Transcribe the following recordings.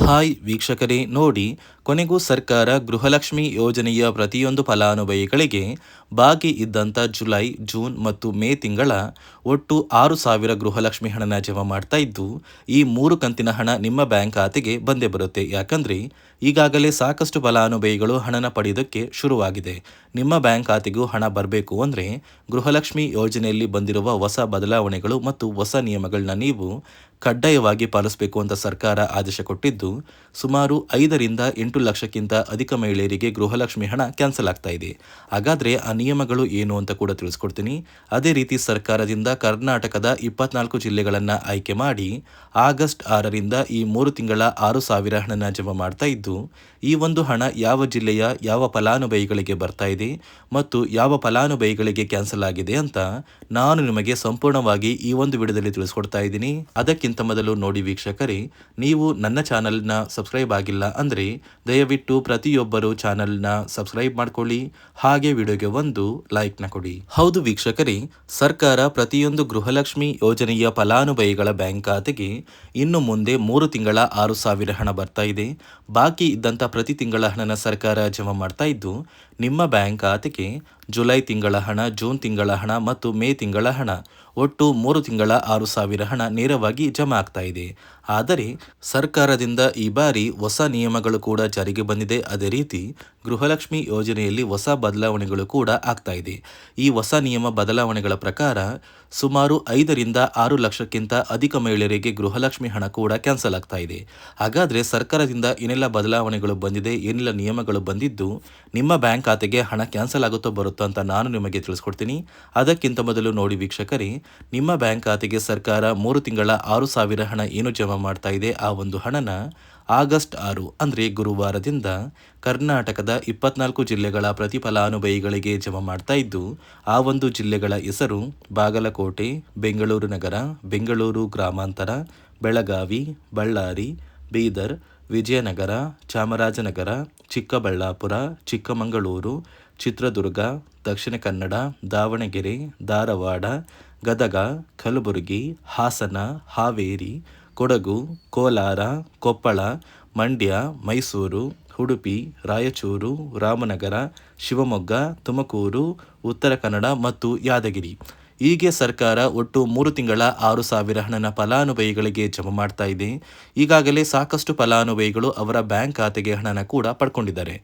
Hi ವೀಕ್ಷಕರೇ ನೋಡಿ, ಕೊನೆಗೂ ಸರ್ಕಾರ ಗೃಹಲಕ್ಷ್ಮಿ ಯೋಜನೆಯ ಪ್ರತಿಯೊಂದು ಫಲಾನುಭವಿಗಳಿಗೆ ಬಾಕಿ ಇದ್ದಂಥ ಜುಲೈ, ಜೂನ್ ಮತ್ತು ಮೇ ತಿಂಗಳ ಒಟ್ಟು 6,000 ಗೃಹಲಕ್ಷ್ಮಿ ಹಣನ ಜಮಾ ಮಾಡ್ತಾ ಇದ್ದು, ಈ 3 ಕಂತಿನ ಹಣ ನಿಮ್ಮ ಬ್ಯಾಂಕ್ ಖಾತೆಗೆ ಬಂದೇ ಬರುತ್ತೆ. ಯಾಕಂದ್ರೆ ಈಗಾಗಲೇ ಸಾಕಷ್ಟು ಫಲಾನುಭವಿಗಳು ಹಣನ ಪಡೆಯೋದಕ್ಕೆ ಶುರುವಾಗಿದೆ. ನಿಮ್ಮ ಬ್ಯಾಂಕ್ ಖಾತೆಗೂ ಹಣ ಬರಬೇಕು ಅಂದರೆ ಗೃಹಲಕ್ಷ್ಮಿ ಯೋಜನೆಯಲ್ಲಿ ಬಂದಿರುವ ಹೊಸ ಬದಲಾವಣೆಗಳು ಮತ್ತು ಹೊಸ ನಿಯಮಗಳನ್ನ ನೀವು ಕಡ್ಡಾಯವಾಗಿ ಪಾಲಿಸಬೇಕು ಅಂತ ಸರ್ಕಾರ ಆದೇಶ ಕೊಟ್ಟಿದ್ದು, ಸುಮಾರು 5ರಿಂದ 8 ಲಕ್ಷಕ್ಕಿಂತ ಅಧಿಕ ಮಹಿಳೆಯರಿಗೆ ಗೃಹಲಕ್ಷ್ಮಿ ಹಣ ಕ್ಯಾನ್ಸಲ್ ಆಗ್ತಾ ಇದೆ. ಹಾಗಾದ್ರೆ ಆ ನಿಯಮಗಳು ಏನು ಅಂತ ಕೂಡ ತಿಳಿಸ್ಕೊಡ್ತೀನಿ. ಅದೇ ರೀತಿ ಸರ್ಕಾರದಿಂದ ಕರ್ನಾಟಕದ 24 ಜಿಲ್ಲೆಗಳನ್ನು ಆಯ್ಕೆ ಮಾಡಿ ಆಗಸ್ಟ್ 6ರಿಂದ ಈ 3 ತಿಂಗಳ 6,000 ಹಣನ ಜಮಾ ಮಾಡ್ತಾ ಇದ್ದು, ಈ ಒಂದು ಹಣ ಯಾವ ಜಿಲ್ಲೆಯ ಯಾವ ಫಲಾನುಭವಿಗಳಿಗೆ ಬರ್ತಾ ಇದೆ ಮತ್ತು ಯಾವ ಫಲಾನುಭವಿಗಳಿಗೆ ಕ್ಯಾನ್ಸಲ್ ಆಗಿದೆ ಅಂತ ನಾನು ನಿಮಗೆ ಸಂಪೂರ್ಣವಾಗಿ ಈ ಒಂದು ವಿಡಿಯೋದಲ್ಲಿ ತಿಳಿಸ್ಕೊಡ್ತಾ ಇದ್ದೀನಿ. ಅದಕ್ಕಿಂತ ಮೊದಲು ನೋಡಿ ವೀಕ್ಷಕರೇ, ನೀವು ನನ್ನ ಚಾನಲ್ನ ಸಬ್ಸ್ಕ್ರೈಬ್ ಆಗಿಲ್ಲ ಅಂದರೆ ದಯವಿಟ್ಟು ಪ್ರತಿಯೊಬ್ಬರು ಚಾನಲ್ನ ಸಬ್ಸ್ಕ್ರೈಬ್ ಮಾಡ್ಕೊಳ್ಳಿ, ಹಾಗೆ ವಿಡಿಯೋಗೆ ಒಂದು ಲೈಕ್ನ ಕೊಡಿ. ಹೌದು ವೀಕ್ಷಕರೇ, ಸರ್ಕಾರ ಪ್ರತಿಯೊಂದು ಗೃಹಲಕ್ಷ್ಮಿ ಯೋಜನೆಯ ಫಲಾನುಭವಿಗಳ ಬ್ಯಾಂಕ್ ಖಾತೆಗೆ ಇನ್ನು ಮುಂದೆ 3 ತಿಂಗಳ 6,000 ಹಣ ಬರ್ತಾ ಇದೆ. ಬಾಕಿ ಇದ್ದಂಥ ಪ್ರತಿ ತಿಂಗಳ ಹಣನ ಸರ್ಕಾರ ಜಮಾ ಮಾಡ್ತಾ ಇದ್ದು, ನಿಮ್ಮ ಬ್ಯಾಂಕ್ ಖಾತೆಗೆ ಜುಲೈ ತಿಂಗಳ ಹಣ, ಜೂನ್ ತಿಂಗಳ ಹಣ ಮತ್ತು ಮೇ ತಿಂಗಳ ಹಣ ಒಟ್ಟು 3 ತಿಂಗಳ 6,000 ಹಣ ನೇರವಾಗಿ ಜಮಾ ಆಗ್ತಾ ಇದೆ. ಆದರೆ ಸರ್ಕಾರದಿಂದ ಈ ಬಾರಿ ಹೊಸ ನಿಯಮಗಳು ಕೂಡ ಜಾರಿಗೆ ಬಂದಿದೆ. ಅದೇ ರೀತಿ ಗೃಹಲಕ್ಷ್ಮಿ ಯೋಜನೆಯಲ್ಲಿ ಹೊಸ ಬದಲಾವಣೆಗಳು ಕೂಡ ಆಗ್ತಾ ಇದೆ. ಈ ಹೊಸ ನಿಯಮ ಬದಲಾವಣೆಗಳ ಪ್ರಕಾರ ಸುಮಾರು 5ರಿಂದ 6 ಲಕ್ಷಕ್ಕಿಂತ ಅಧಿಕ ಮಹಿಳೆಯರಿಗೆ ಗೃಹಲಕ್ಷ್ಮಿ ಹಣ ಕೂಡ ಕ್ಯಾನ್ಸಲ್ ಆಗ್ತಾ ಇದೆ. ಹಾಗಾದರೆ ಸರ್ಕಾರದಿಂದ ಏನೆಲ್ಲ ಬದಲಾವಣೆಗಳು ಬಂದಿದೆ, ಏನೆಲ್ಲ ನಿಯಮಗಳು ಬಂದಿದ್ದು ನಿಮ್ಮ ಬ್ಯಾಂಕ್ ಖಾತೆಗೆ ಹಣ ಕ್ಯಾನ್ಸಲ್ ಆಗುತ್ತೋ ಬರುತ್ತೋ ಅಂತ ನಾನು ನಿಮಗೆ ತಿಳಿಸ್ಕೊಡ್ತೀನಿ. ಅದಕ್ಕಿಂತ ಮೊದಲು ನೋಡಿ ವೀಕ್ಷಕರೇ, ನಿಮ್ಮ ಬ್ಯಾಂಕ್ ಖಾತೆಗೆ ಸರ್ಕಾರ 3 ತಿಂಗಳ 6,000 ಹಣ ಏನು ಜಮಾ ಮಾಡ್ತಾ ಇದೆ, ಆ ಒಂದು ಹಣನ ಆಗಸ್ಟ್ 6 ಅಂದರೆ ಗುರುವಾರದಿಂದ ಕರ್ನಾಟಕದ 24 ಜಿಲ್ಲೆಗಳ ಪ್ರತಿ ಫಲಾನುಭವಿಗಳಿಗೆ ಜಮಾ ಮಾಡ್ತಾ ಇದ್ದು, ಆ ಒಂದು ಜಿಲ್ಲೆಗಳ ಹೆಸರು ಬಾಗಲಕೋಟೆ, ಬೆಂಗಳೂರು ನಗರ, ಬೆಂಗಳೂರು ಗ್ರಾಮಾಂತರ, ಬೆಳಗಾವಿ, ಬಳ್ಳಾರಿ, ಬೀದರ್, ವಿಜಯನಗರ, ಚಾಮರಾಜನಗರ, ಚಿಕ್ಕಬಳ್ಳಾಪುರ, ಚಿಕ್ಕಮಗಳೂರು, ಚಿತ್ರದುರ್ಗ, ದಕ್ಷಿಣ ಕನ್ನಡ, ದಾವಣಗೆರೆ, ಧಾರವಾಡ, ಗದಗ, ಕಲಬುರಗಿ, ಹಾಸನ, ಹಾವೇರಿ, ಕೊಡಗು, ಕೋಲಾರ, ಕೊಪ್ಪಳ, ಮಂಡ್ಯ, ಮೈಸೂರು, ಉಡುಪಿ, ರಾಯಚೂರು, ರಾಮನಗರ, ಶಿವಮೊಗ್ಗ, ತುಮಕೂರು, ಉತ್ತರ ಕನ್ನಡ ಮತ್ತು ಯಾದಗಿರಿ. ಹೀಗೆ ಸರ್ಕಾರ ಒಟ್ಟು 3 ತಿಂಗಳ 6,000 ಹಣನ ಫಲಾನುಭವಿಗಳಿಗೆ ಜಮಾ ಮಾಡ್ತಾ ಇದೆ. ಈಗಾಗಲೇ ಸಾಕಷ್ಟು ಫಲಾನುಭವಿಗಳು ಅವರ ಬ್ಯಾಂಕ್ ಖಾತೆಗೆ ಹಣನ ಕೂಡ ಪಡ್ಕೊಂಡಿದ್ದಾರೆ.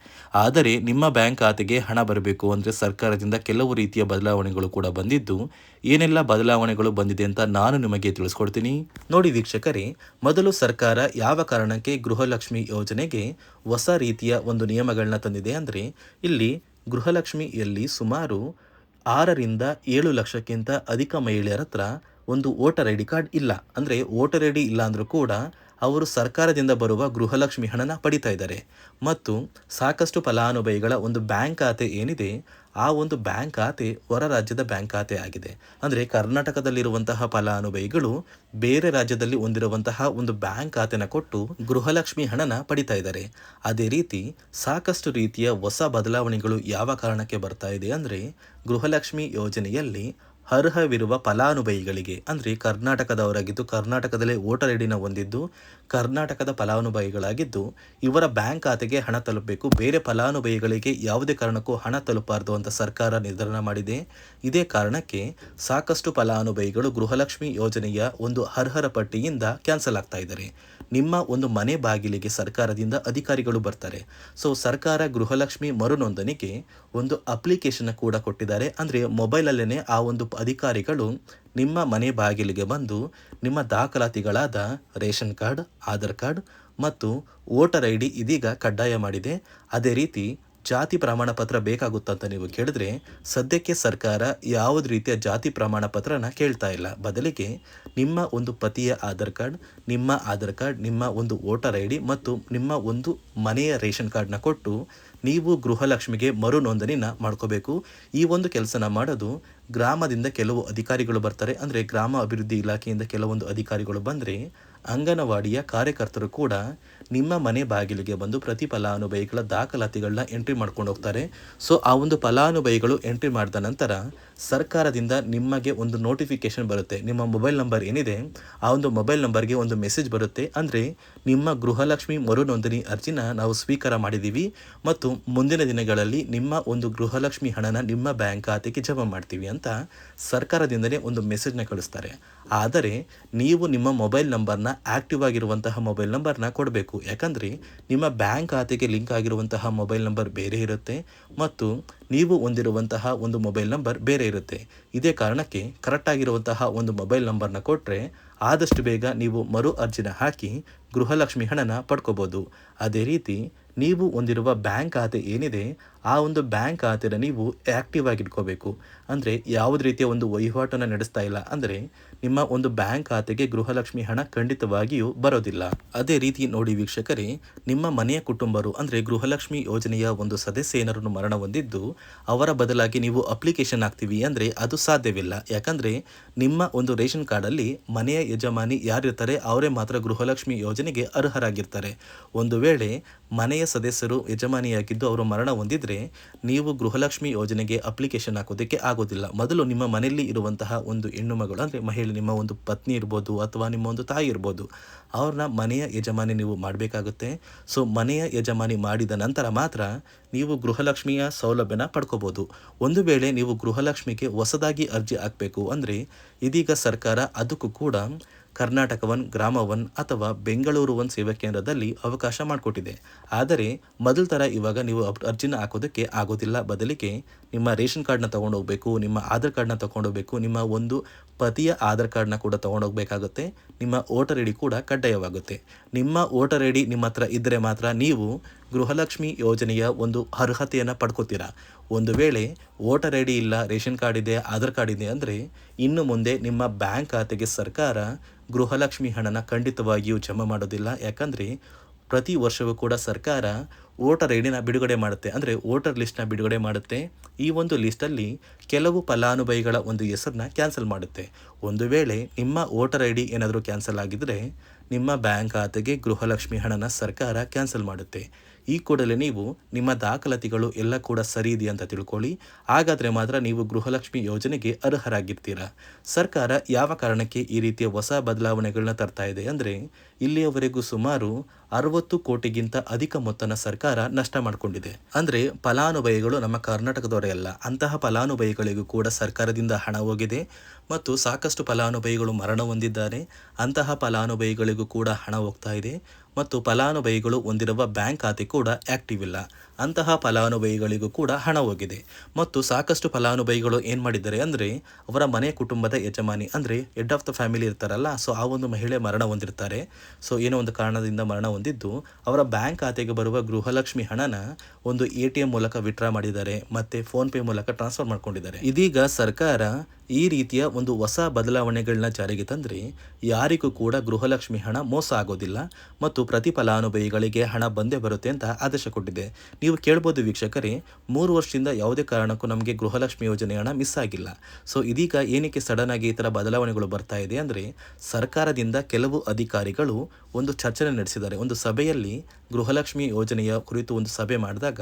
ಆದರೆ ನಿಮ್ಮ ಬ್ಯಾಂಕ್ ಖಾತೆಗೆ ಹಣ ಬರಬೇಕು ಅಂದರೆ ಸರ್ಕಾರದಿಂದ ಕೆಲವು ರೀತಿಯ ಬದಲಾವಣೆಗಳು ಕೂಡ ಬಂದಿದ್ದು, ಏನೆಲ್ಲ ಬದಲಾವಣೆಗಳು ಬಂದಿದೆ ಅಂತ ನಾನು ನಿಮಗೆ ತಿಳಿಸ್ಕೊಡ್ತೀನಿ. ನೋಡಿ ವೀಕ್ಷಕರೇ, ಮೊದಲು ಸರ್ಕಾರ ಯಾವ ಕಾರಣಕ್ಕೆ ಗೃಹಲಕ್ಷ್ಮಿ ಯೋಜನೆಗೆ ಹೊಸ ರೀತಿಯ ಒಂದು ನಿಯಮಗಳನ್ನ ತಂದಿದೆ ಅಂದರೆ, ಇಲ್ಲಿ ಗೃಹಲಕ್ಷ್ಮಿಯಲ್ಲಿ ಸುಮಾರು 6ರಿಂದ 7 ಲಕ್ಷಕ್ಕಿಂತ ಅಧಿಕ ಮಹಿಳೆಯರ ಹತ್ರ ಒಂದು ವೋಟರ್ ಐ ಡಿ ಕಾರ್ಡ್ ಇಲ್ಲ. ಅಂದರೆ ವೋಟರ್ ಐ ಡಿ ಇಲ್ಲ ಅಂದರೂ ಕೂಡ ಅವರು ಸರ್ಕಾರದಿಂದ ಬರುವ ಗೃಹಲಕ್ಷ್ಮಿ ಹಣನ ಪಡಿತಾ ಇದ್ದಾರೆ. ಮತ್ತು ಸಾಕಷ್ಟು ಫಲಾನುಭವಿಗಳ ಒಂದು ಬ್ಯಾಂಕ್ ಖಾತೆ ಏನಿದೆ, ಆ ಒಂದು ಬ್ಯಾಂಕ್ ಖಾತೆ ಹೊರ ರಾಜ್ಯದ ಬ್ಯಾಂಕ್ ಖಾತೆ ಆಗಿದೆ. ಅಂದರೆ ಕರ್ನಾಟಕದಲ್ಲಿರುವಂತಹ ಫಲಾನುಭವಿಗಳು ಬೇರೆ ರಾಜ್ಯದಲ್ಲಿ ಹೊಂದಿರುವಂತಹ ಒಂದು ಬ್ಯಾಂಕ್ ಖಾತೆನ ಕೊಟ್ಟು ಗೃಹಲಕ್ಷ್ಮಿ ಹಣನ ಪಡಿತಾ ಇದ್ದಾರೆ. ಅದೇ ರೀತಿ ಸಾಕಷ್ಟು ರೀತಿಯ ಹೊಸ ಬದಲಾವಣೆಗಳು ಯಾವ ಕಾರಣಕ್ಕೆ ಬರ್ತಾ ಇದೆ ಅಂದರೆ, ಗೃಹಲಕ್ಷ್ಮಿ ಯೋಜನೆಯಲ್ಲಿ ಅರ್ಹವಿರುವ ಫಲಾನುಭವಿಗಳಿಗೆ ಅಂದರೆ ಕರ್ನಾಟಕದವರಾಗಿದ್ದು, ಕರ್ನಾಟಕದಲ್ಲೇ ವೋಟರ್ ಐ ಡಿನ ಹೊಂದಿದ್ದು, ಕರ್ನಾಟಕದ ಫಲಾನುಭವಿಗಳಾಗಿದ್ದು ಇವರ ಬ್ಯಾಂಕ್ ಖಾತೆಗೆ ಹಣ ತಲುಪಬೇಕು. ಬೇರೆ ಫಲಾನುಭವಿಗಳಿಗೆ ಯಾವುದೇ ಕಾರಣಕ್ಕೂ ಹಣ ತಲುಪಬಾರದು ಅಂತ ಸರ್ಕಾರ ನಿರ್ಧಾರ ಮಾಡಿದೆ. ಇದೇ ಕಾರಣಕ್ಕೆ ಸಾಕಷ್ಟು ಫಲಾನುಭವಿಗಳು ಗೃಹಲಕ್ಷ್ಮಿ ಯೋಜನೆಯ ಒಂದು ಅರ್ಹರ ಪಟ್ಟಿಯಿಂದ ಕ್ಯಾನ್ಸಲ್ ಆಗ್ತಾ ಇದ್ದಾರೆ. ನಿಮ್ಮ ಒಂದು ಮನೆ ಬಾಗಿಲಿಗೆ ಸರ್ಕಾರದಿಂದ ಅಧಿಕಾರಿಗಳು ಬರ್ತಾರೆ. ಸೊ ಸರ್ಕಾರ ಗೃಹಲಕ್ಷ್ಮಿ ಮರುನೋಂದಣಿಗೆ ಒಂದು ಅಪ್ಲಿಕೇಶನ್ ಕೂಡ ಕೊಟ್ಟಿದ್ದಾರೆ. ಅಂದರೆ ಮೊಬೈಲಲ್ಲೇ ಆ ಒಂದು ಅಧಿಕಾರಿಗಳು ನಿಮ್ಮ ಮನೆ ಬಾಗಿಲಿಗೆ ಬಂದು ನಿಮ್ಮ ದಾಖಲಾತಿಗಳಾದ ರೇಷನ್ ಕಾರ್ಡ್, ಆಧಾರ್ ಕಾರ್ಡ್ ಮತ್ತು ವೋಟರ್ ಐ ಡಿ ಇದೀಗ ಕಡ್ಡಾಯ ಮಾಡಿದೆ. ಅದೇ ರೀತಿ ಜಾತಿ ಪ್ರಮಾಣ ಪತ್ರ ಬೇಕಾಗುತ್ತಂತ ನೀವು ಕೇಳಿದ್ರೆ, ಸದ್ಯಕ್ಕೆ ಸರ್ಕಾರ ಯಾವುದೇ ರೀತಿಯ ಜಾತಿ ಪ್ರಮಾಣ ಪತ್ರನ ಕೇಳ್ತಾ ಇಲ್ಲ. ಬದಲಿಗೆ ನಿಮ್ಮ ಒಂದು ಪತಿಯ ಆಧಾರ್ ಕಾರ್ಡ್, ನಿಮ್ಮ ಒಂದು ವೋಟರ್ ಐ ಡಿ ಮತ್ತು ನಿಮ್ಮ ಒಂದು ಮನೆಯ ರೇಷನ್ ಕಾರ್ಡ್ನ ಕೊಟ್ಟು ನೀವು ಗೃಹಲಕ್ಷ್ಮಿಗೆ ಮರು ನೋಂದಣಿನ ಮಾಡ್ಕೋಬೇಕು. ಈ ಒಂದು ಕೆಲಸನ ಮಾಡೋದು ಗ್ರಾಮದಿಂದ ಕೆಲವು ಅಧಿಕಾರಿಗಳು ಬರ್ತಾರೆ. ಅಂದರೆ ಗ್ರಾಮ ಅಭಿವೃದ್ಧಿ ಇಲಾಖೆಯಿಂದ ಕೆಲವೊಂದು ಅಧಿಕಾರಿಗಳು ಬಂದರೆ ಅಂಗನವಾಡಿಯ ಕಾರ್ಯಕರ್ತರು ಕೂಡ ನಿಮ್ಮ ಮನೆ ಬಾಗಿಲಿಗೆ ಬಂದು ಪ್ರತಿ ಫಲಾನುಭವಿಗಳ ದಾಖಲಾತಿಗಳನ್ನ ಎಂಟ್ರಿ ಮಾಡ್ಕೊಂಡು ಹೋಗ್ತಾರೆ. ಸೊ ಆ ಒಂದು ಫಲಾನುಭವಿಗಳು ಎಂಟ್ರಿ ಮಾಡಿದ ನಂತರ ಸರ್ಕಾರದಿಂದ ನಿಮಗೆ ಒಂದು ನೋಟಿಫಿಕೇಶನ್ ಬರುತ್ತೆ. ನಿಮ್ಮ ಮೊಬೈಲ್ ನಂಬರ್ ಏನಿದೆ ಆ ಒಂದು ಮೊಬೈಲ್ ನಂಬರ್ಗೆ ಒಂದು ಮೆಸೇಜ್ ಬರುತ್ತೆ. ಅಂದರೆ ನಿಮ್ಮ ಗೃಹಲಕ್ಷ್ಮಿ ಮರು ನೋಂದಣಿ ಅರ್ಜಿನ ನಾವು ಸ್ವೀಕಾರ ಮಾಡಿದ್ದೀವಿ ಮತ್ತು ಮುಂದಿನ ದಿನಗಳಲ್ಲಿ ನಿಮ್ಮ ಒಂದು ಗೃಹಲಕ್ಷ್ಮಿ ಹಣನ ನಿಮ್ಮ ಬ್ಯಾಂಕ್ ಖಾತೆಗೆ ಜಮಾ ಮಾಡ್ತೀವಿ ಅಂತ ಸರ್ಕಾರದಿಂದಲೇ ಒಂದು ಮೆಸೇಜ್ನ ಕಳಿಸ್ತಾರೆ. ಆದರೆ ನೀವು ನಿಮ್ಮ ಮೊಬೈಲ್ ನಂಬರ್ನ ಆಕ್ಟಿವ್ ಆಗಿರುವಂತಹ ಮೊಬೈಲ್ ನಂಬರ್ನ ಕೊಡಬೇಕು. ಯಾಕಂದರೆ ನಿಮ್ಮ ಬ್ಯಾಂಕ್ ಖಾತೆಗೆ ಲಿಂಕ್ ಆಗಿರುವಂತಹ ಮೊಬೈಲ್ ನಂಬರ್ ಬೇರೆ ಇರುತ್ತೆ ಮತ್ತು ನೀವು ಹೊಂದಿರುವಂತಹ ಒಂದು ಮೊಬೈಲ್ ನಂಬರ್ ಬೇರೆ ಇರುತ್ತೆ. ಇದೇ ಕಾರಣಕ್ಕೆ ಕರೆಕ್ಟಾಗಿರುವಂತಹ ಒಂದು ಮೊಬೈಲ್ ನಂಬರ್ನ ಕೊಟ್ಟರೆ ಆದಷ್ಟು ಬೇಗ ನೀವು ಮರು ಅರ್ಜಿನ ಹಾಕಿ ಗೃಹಲಕ್ಷ್ಮಿ ಹಣನ ಪಡ್ಕೋಬೋದು. ಅದೇ ರೀತಿ ನೀವು ಹೊಂದಿರುವ ಬ್ಯಾಂಕ್ ಖಾತೆ ಏನಿದೆ ಆ ಒಂದು ಬ್ಯಾಂಕ್ ಖಾತೆನ ನೀವು ಆ್ಯಕ್ಟಿವ್ ಆಗಿ ಇಟ್ಕೋಬೇಕು. ಅಂದರೆ ಯಾವುದೇ ರೀತಿಯ ಒಂದು ವಹಿವಾಟನ್ನು ನಡೆಸ್ತಾ ಇಲ್ಲ ಅಂದರೆ ನಿಮ್ಮ ಒಂದು ಬ್ಯಾಂಕ್ ಖಾತೆಗೆ ಗೃಹಲಕ್ಷ್ಮಿ ಹಣ ಖಂಡಿತವಾಗಿಯೂ ಬರೋದಿಲ್ಲ. ಅದೇ ರೀತಿ ನೋಡಿ ವೀಕ್ಷಕರೇ, ನಿಮ್ಮ ಮನೆಯ ಕುಟುಂಬರು ಅಂದರೆ ಗೃಹಲಕ್ಷ್ಮಿ ಯೋಜನೆಯ ಒಂದು ಸದಸ್ಯ ಏನಾರು ಮರಣ ಹೊಂದಿದ್ದು ಅವರ ಬದಲಾಗಿ ನೀವು ಅಪ್ಲಿಕೇಶನ್ ಹಾಕ್ತೀವಿ ಅಂದರೆ ಅದು ಸಾಧ್ಯವಿಲ್ಲ. ಯಾಕಂದರೆ ನಿಮ್ಮ ಒಂದು ರೇಷನ್ ಕಾರ್ಡಲ್ಲಿ ಮನೆಯ ಯಜಮಾನಿ ಯಾರಿರ್ತಾರೆ ಅವರೇ ಮಾತ್ರ ಗೃಹಲಕ್ಷ್ಮಿ ಯೋಜನೆಗೆ ಅರ್ಹರಾಗಿರ್ತಾರೆ. ಒಂದು ವೇಳೆ ಮನೆಯ ಸದಸ್ಯರು ಯಜಮಾನಿಯಾಗಿದ್ದು ಅವರು ಮರಣ ಹೊಂದಿದ್ರೆ ನೀವು ಗೃಹಲಕ್ಷ್ಮಿ ಯೋಜನೆಗೆ ಅಪ್ಲಿಕೇಶನ್ ಹಾಕೋದಕ್ಕೆ ಆಗೋದಿಲ್ಲ. ಮೊದಲು ನಿಮ್ಮ ಮನೆಯಲ್ಲಿ ಇರುವಂತಹ ಒಂದು ಹೆಣ್ಣು ಮಗಳು ಅಂದರೆ ಮಹಿಳೆ, ನಿಮ್ಮ ಒಂದು ಪತ್ನಿ ಇರ್ಬೋದು ಅಥವಾ ನಿಮ್ಮ ಒಂದು ತಾಯಿ ಇರ್ಬೋದು, ಅವ್ರನ್ನ ಮನೆಯ ಯಜಮಾನಿ ನೀವು ಮಾಡಬೇಕಾಗುತ್ತೆ. ಸೊ ಮನೆಯ ಯಜಮಾನಿ ಮಾಡಿದ ನಂತರ ಮಾತ್ರ ನೀವು ಗೃಹಲಕ್ಷ್ಮಿಯ ಸೌಲಭ್ಯನ ಪಡ್ಕೋಬೋದು. ಒಂದು ವೇಳೆ ನೀವು ಗೃಹಲಕ್ಷ್ಮಿಗೆ ಹೊಸದಾಗಿ ಅರ್ಜಿ ಹಾಕಬೇಕು ಅಂದರೆ ಇದೀಗ ಸರ್ಕಾರ ಅದಕ್ಕೂ ಕೂಡ ಕರ್ನಾಟಕ ಒನ್, ಗ್ರಾಮ ಒನ್ ಅಥವಾ ಬೆಂಗಳೂರು ಒನ್ ಸೇವಾ ಕೇಂದ್ರದಲ್ಲಿ ಅವಕಾಶ ಮಾಡಿಕೊಟ್ಟಿದೆ. ಆದರೆ ಮೊದಲ ಥರ ಇವಾಗ ನೀವು ಅರ್ಜಿನ ಹಾಕೋದಕ್ಕೆ ಆಗೋದಿಲ್ಲ. ಬದಲಿಗೆ ನಿಮ್ಮ ರೇಷನ್ ಕಾರ್ಡ್ನ ತೊಗೊಂಡೋಗ್ಬೇಕು, ನಿಮ್ಮ ಆಧಾರ್ ಕಾರ್ಡ್ನ ತೊಗೊಂಡೋಗ್ಬೇಕು, ನಿಮ್ಮ ಒಂದು ಪತಿಯ ಆಧಾರ್ ಕಾರ್ಡ್ನ ಕೂಡ ತೊಗೊಂಡೋಗ್ಬೇಕಾಗುತ್ತೆ. ನಿಮ್ಮ ವೋಟರ್ ಐ ಡಿ ಕೂಡ ಕಡ್ಡಾಯವಾಗುತ್ತೆ. ನಿಮ್ಮ ವೋಟರ್ ಐ ಡಿ ನಿಮ್ಮ ಹತ್ರ ಇದ್ದರೆ ಮಾತ್ರ ನೀವು ಗೃಹಲಕ್ಷ್ಮಿ ಯೋಜನೆಯ ಒಂದು ಅರ್ಹತೆಯನ್ನು ಪಡ್ಕೋತೀರಾ. ಒಂದು ವೇಳೆ ವೋಟರ್ ಐ ಡಿ ಇಲ್ಲ, ರೇಷನ್ ಕಾರ್ಡ್ ಇದೆ, ಆಧಾರ್ ಕಾರ್ಡ್ ಇದೆ ಅಂದರೆ ಇನ್ನು ಮುಂದೆ ನಿಮ್ಮ ಬ್ಯಾಂಕ್ ಖಾತೆಗೆ ಸರ್ಕಾರ ಗೃಹಲಕ್ಷ್ಮಿ ಹಣನ ಖಂಡಿತವಾಗಿಯೂ ಜಮಾ ಮಾಡೋದಿಲ್ಲ. ಯಾಕಂದರೆ ಪ್ರತಿ ವರ್ಷವೂ ಕೂಡ ಸರ್ಕಾರ ವೋಟರ್ ಐ ಡಿನ ಬಿಡುಗಡೆ ಮಾಡುತ್ತೆ, ಅಂದರೆ ವೋಟರ್ ಲಿಸ್ಟ್ನ ಬಿಡುಗಡೆ ಮಾಡುತ್ತೆ. ಈ ಒಂದು ಲಿಸ್ಟಲ್ಲಿ ಕೆಲವು ಫಲಾನುಭವಿಗಳ ಒಂದು ಹೆಸರನ್ನ ಕ್ಯಾನ್ಸಲ್ ಮಾಡುತ್ತೆ. ಒಂದು ವೇಳೆ ನಿಮ್ಮ ವೋಟರ್ ಐ ಡಿ ಏನಾದರೂ ಕ್ಯಾನ್ಸಲ್ ಆಗಿದ್ದರೆ ನಿಮ್ಮ ಬ್ಯಾಂಕ್ ಖಾತೆಗೆ ಗೃಹಲಕ್ಷ್ಮಿ ಹಣನ ಸರ್ಕಾರ ಕ್ಯಾನ್ಸಲ್ ಮಾಡುತ್ತೆ. ಈ ಕೂಡಲೇ ನೀವು ನಿಮ್ಮ ದಾಖಲಾತಿಗಳು ಎಲ್ಲ ಕೂಡ ಸರಿ ಇದೆ ಅಂತ ತಿಳ್ಕೊಳ್ಳಿ. ಹಾಗಾದರೆ ಮಾತ್ರ ನೀವು ಗೃಹಲಕ್ಷ್ಮಿ ಯೋಜನೆಗೆ ಅರ್ಹರಾಗಿರ್ತೀರಾ. ಸರ್ಕಾರ ಯಾವ ಕಾರಣಕ್ಕೆ ಈ ರೀತಿಯ ಹೊಸ ಬದಲಾವಣೆಗಳನ್ನ ತರ್ತಾ ಇದೆ ಅಂದರೆ ಇಲ್ಲಿಯವರೆಗೂ ಸುಮಾರು 60 ಕೋಟಿಗಿಂತ ಅಧಿಕ ಮೊತ್ತನ ಸರ್ಕಾರ ನಷ್ಟ ಮಾಡಿಕೊಂಡಿದೆ. ಅಂದರೆ ಫಲಾನುಭವಿಗಳು ನಮ್ಮ ಕರ್ನಾಟಕದವರೇ ಅಲ್ಲ, ಅಂತಹ ಫಲಾನುಭವಿಗಳಿಗೂ ಕೂಡ ಸರ್ಕಾರದಿಂದ ಹಣ ಹೋಗಿದೆ ಮತ್ತು ಸಾಕಷ್ಟು ಫಲಾನುಭವಿಗಳು ಮರಣ ಹೊಂದಿದ್ದಾರೆ. ಅಂತಹ ಫಲಾನುಭವಿಗಳಿಗೂ ಕೂಡ ಹಣ ಹೋಗ್ತಾ ಇದೆ ಮತ್ತು ಫಲಾನುಭವಿಗಳು ಹೊಂದಿರುವ ಬ್ಯಾಂಕ್ ಖಾತೆ ಕೂಡ ಆ್ಯಕ್ಟಿವ್ ಇಲ್ಲ. ಅಂತಹ ಫಲಾನುಭವಿಗಳಿಗೂ ಕೂಡ ಹಣ ಹೋಗಿದೆ ಮತ್ತು ಸಾಕಷ್ಟು ಫಲಾನುಭವಿಗಳು ಏನು ಮಾಡಿದ್ದಾರೆ ಅಂದರೆ ಅವರ ಮನೆ ಕುಟುಂಬದ ಯಜಮಾನಿ ಅಂದರೆ ಹೆಡ್ ಆಫ್ ದ ಫ್ಯಾಮಿಲಿ ಇರ್ತಾರಲ್ಲ, ಸೊ ಆ ಒಂದು ಮಹಿಳೆ ಮರಣ ಹೊಂದಿರ್ತಾರೆ. ಸೊ ಏನೋ ಒಂದು ಕಾರಣದಿಂದ ಮರಣ ಹೊಂದಿದ್ದು ಅವರ ಬ್ಯಾಂಕ್ ಖಾತೆಗೆ ಬರುವ ಗೃಹಲಕ್ಷ್ಮಿ ಹಣನ ಒಂದು ATM ಮೂಲಕ ವಿತ್ಡ್ರಾ ಮಾಡಿದ್ದಾರೆ ಮತ್ತು ಫೋನ್ಪೇ ಮೂಲಕ ಟ್ರಾನ್ಸ್ಫರ್ ಮಾಡ್ಕೊಂಡಿದ್ದಾರೆ. ಇದೀಗ ಸರ್ಕಾರ ಈ ರೀತಿಯ ಒಂದು ಹೊಸ ಬದಲಾವಣೆಗಳನ್ನ ಜಾರಿಗೆ ತಂದರೆ ಯಾರಿಗೂ ಕೂಡ ಗೃಹಲಕ್ಷ್ಮಿ ಹಣ ಮೋಸ ಆಗೋದಿಲ್ಲ ಮತ್ತು ಪ್ರತಿ ಫಲಾನುಭವಿಗಳಿಗೆ ಹಣ ಬಂದೇ ಬರುತ್ತೆ ಅಂತ ಆದೇಶ ಕೊಟ್ಟಿದೆ. ನೀವು ಕೇಳ್ಬೋದು ವೀಕ್ಷಕರೇ, 3 ವರ್ಷದಿಂದ ಯಾವುದೇ ಕಾರಣಕ್ಕೂ ನಮಗೆ ಗೃಹಲಕ್ಷ್ಮಿ ಯೋಜನೆ ಹಣ ಮಿಸ್ ಆಗಿಲ್ಲ. ಸೊ ಇದೀಗ ಏನಕ್ಕೆ ಸಡನ್ ಆಗಿ ಈ ಥರ ಬದಲಾವಣೆಗಳು ಬರ್ತಾ ಇದೆ ಅಂದರೆ ಸರ್ಕಾರದಿಂದ ಕೆಲವು ಅಧಿಕಾರಿಗಳು ಒಂದು ಚರ್ಚೆ ನಡೆಸಿದ್ದಾರೆ. ಒಂದು ಸಭೆಯಲ್ಲಿ ಗೃಹಲಕ್ಷ್ಮಿ ಯೋಜನೆಯ ಕುರಿತು ಒಂದು ಸಭೆ ಮಾಡಿದಾಗ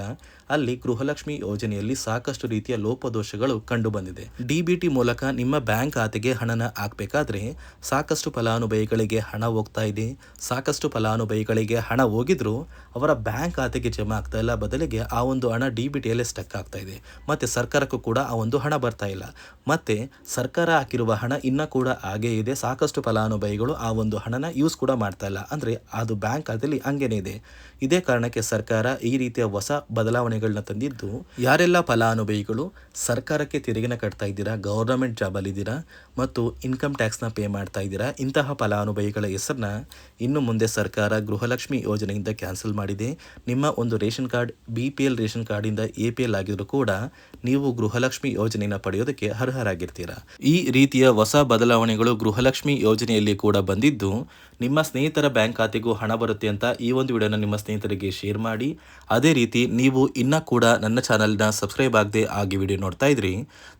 ಅಲ್ಲಿ ಗೃಹಲಕ್ಷ್ಮಿ ಯೋಜನೆಯಲ್ಲಿ ಸಾಕಷ್ಟು ರೀತಿಯ ಲೋಪದೋಷಗಳು ಕಂಡು ಬಂದಿದೆ. DBT ಮೂಲಕ ನಿಮ್ಮ ಬ್ಯಾಂಕ್ ಖಾತೆಗೆ ಹಣನ ಹಾಕಬೇಕಾದ್ರೆ ಸಾಕಷ್ಟು ಫಲಾನುಭವಿಗಳಿಗೆ ಹಣ ಹೋಗ್ತಾ ಇದೆ. ಸಾಕಷ್ಟು ಫಲಾನುಭವಿಗಳಿಗೆ ಹಣ ಹೋಗಿದ್ರು ಅವರ ಬ್ಯಾಂಕ್ ಖಾತೆಗೆ ಜಮಾ ಆಗ್ತಾ ಇಲ್ಲ, ಬದಲಿಗೆ ಆ ಒಂದು ಹಣ DBTಯಲ್ಲೇ ಸ್ಟಕ್ ಆಗ್ತಾ ಇದೆ. ಮತ್ತು ಸರ್ಕಾರಕ್ಕೂ ಕೂಡ ಆ ಒಂದು ಹಣ ಬರ್ತಾ ಇಲ್ಲ. ಮತ್ತು ಸರ್ಕಾರ ಹಾಕಿರುವ ಹಣ ಇನ್ನೂ ಕೂಡ ಹಾಗೇ ಇದೆ. ಸಾಕಷ್ಟು ಫಲಾನುಭವಿಗಳು ಆ ಒಂದು ಹಣನ ಯೂಸ್ ಕೂಡ ಮಾಡ್ತಾ ಇಲ್ಲ, ಅಂದರೆ ಅದು ಬ್ಯಾಂಕ್ ಖಾತೆಯಲ್ಲಿ ಹಂಗೇನೆ ಇದೆ. ಇದೇ ಕಾರಣಕ್ಕೆ ಸರ್ಕಾರ ಈ ರೀತಿಯ ಹೊಸ ಬದಲಾವಣೆಗಳನ್ನ ತಂದಿದ್ದು, ಯಾರೆಲ್ಲ ಫಲಾನುಭವಿಗಳು ಸರ್ಕಾರಕ್ಕೆ ತೆರಿಗೆನ ಕಟ್ತಾ ಇದ್ದೀರಾ, ಗೌರ್ನಮೆಂಟ್ ಜಾಬಲ್ಲಿದ್ದೀರಾ ಮತ್ತು ಇನ್ಕಮ್ ಟ್ಯಾಕ್ಸ್ನ ಪೇ ಮಾಡ್ತಾ ಇದ್ದೀರಾ, ಇಂತಹ ಫಲಾನುಭವಿಗಳ ಹೆಸರನ್ನ ಇನ್ನು ಮುಂದೆ ಸರ್ಕಾರ ಗೃಹಲಕ್ಷ್ಮಿ ಯೋಜನೆಯಿಂದ ಕ್ಯಾನ್ಸಲ್ ಮಾಡಿದೆ. ನಿಮ್ಮ ಒಂದು ರೇಷನ್ ಕಾರ್ಡ್ BPL ರೇಷನ್ ಕಾರ್ಡಿಂದ APL ಆಗಿದ್ರು ಕೂಡ ನೀವು ಗೃಹಲಕ್ಷ್ಮಿ ಯೋಜನೆಯನ್ನು ಪಡೆಯೋದಕ್ಕೆ ಅರ್ಹರಾಗಿರ್ತೀರಾ. ಈ ರೀತಿಯ ಹೊಸ ಬದಲಾವಣೆಗಳು ಗೃಹಲಕ್ಷ್ಮಿ ಯೋಜನೆಯಲ್ಲಿ ಕೂಡ ಬಂದಿದ್ದು ನಿಮ್ಮ ಸ್ನೇಹಿತರ ಬ್ಯಾಂಕ್ ಖಾತೆಗೂ ಹಣ ಬರುತ್ತೆ ಅಂತ ಈ ಒಂದು ವಿಡಿಯೋನ ನಿಮ್ಮ ನಿಮ್ಮ ಸ್ನೇಹಿತರಿಗೆ ಶೇರ್ ಮಾಡಿ. ಅದೇ ರೀತಿ ನೀವು ಇನ್ನೂ ಕೂಡ ನನ್ನ ಚಾನಲ್ನ ಸಬ್ಸ್ಕ್ರೈಬ್ ಆಗದೆ ಆಗಿ ವಿಡಿಯೋ ನೋಡ್ತಾ ಇದ್ರಿ,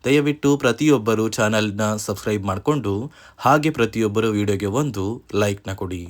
ದಯವಿಟ್ಟು ಪ್ರತಿಯೊಬ್ಬರು ಚಾನಲ್ನ ಸಬ್ಸ್ಕ್ರೈಬ್ ಮಾಡಿಕೊಂಡು ಹಾಗೆ ಪ್ರತಿಯೊಬ್ಬರು ವಿಡಿಯೋಗೆ ಒಂದು ಲೈಕ್ನ ಕೊಡಿ.